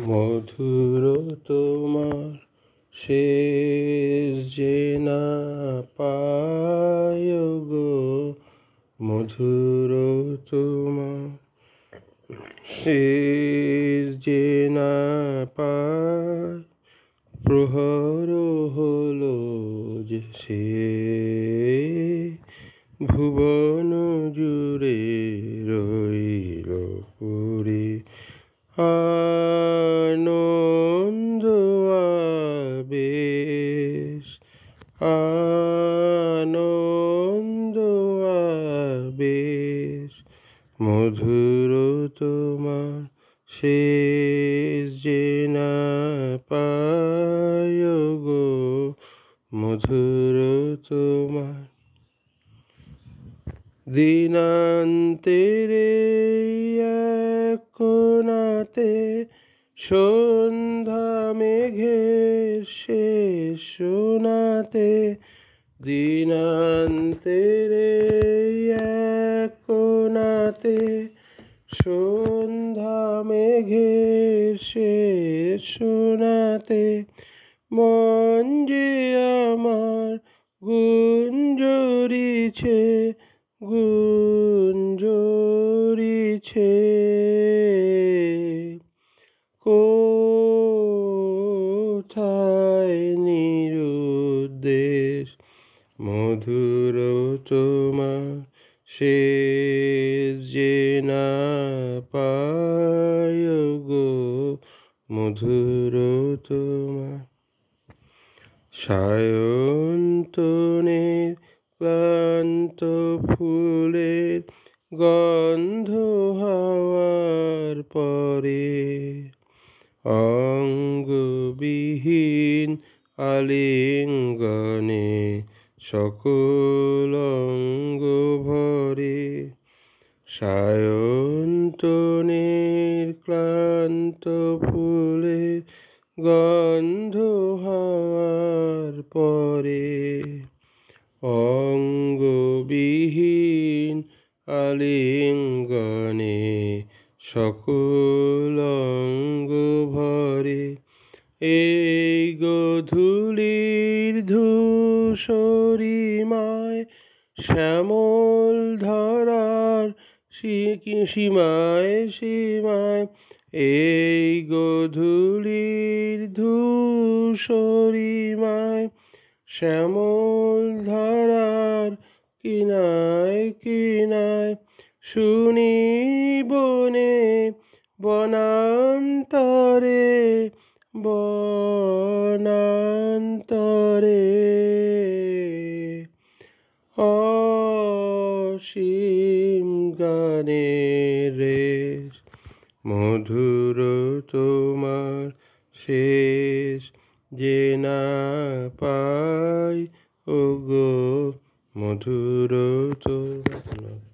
মধুর তোমার শেষ যে না পায় গো, মধুর তোমার শেষ যে না পায়, প্রহর হলো যে সে ভুবন জুড়ে রইল পড়ে। আনন্দ আবেশ, আনন্দ আবেশ, মধুর তোমার শেষ যে না পায় গো, মধুর তোমার। দিনান্তের এক কোণাতে সন্ধ্যা মেঘের শেষ শোনাতে, দিনান্তের এক কোণাতে সন্ধ্যা মেঘের শেষ শোনাতে, মন যে আমার গুঞ্জরিছে, গুঞ্জরিছে, কোথায় নিরুদ্দেশ, মধুর তোমার শেষ যে না পায় গো, মধুর তোমার। সায়ন্তনের ক্লান্ত ফুলের গন্ধ হাওয়ার পরে, অঙ্গবিহীন আলিঙ্গনে সকল অঙ্গ ভরে। সায়ন্তনের ক্লান্ত ফুলের গন্ধ হাওয়ার পরে, অঙ্গবিহীন আলিঙ্গনে সকল অঙ্গ ভরে। এই গোধূলির ধূসরিমায় শ্যামল ধরার সীমায় সীমায়, এই গোধূলির ধূসরিমায় শ্যামল ধরার কিনায় কিনায়, শুনি বনে বনান্তরে, বনান্তরে অসীম গানের রেশ, মধুর তোমার শেষ যে না পাই ওগো, মধুর তোমার।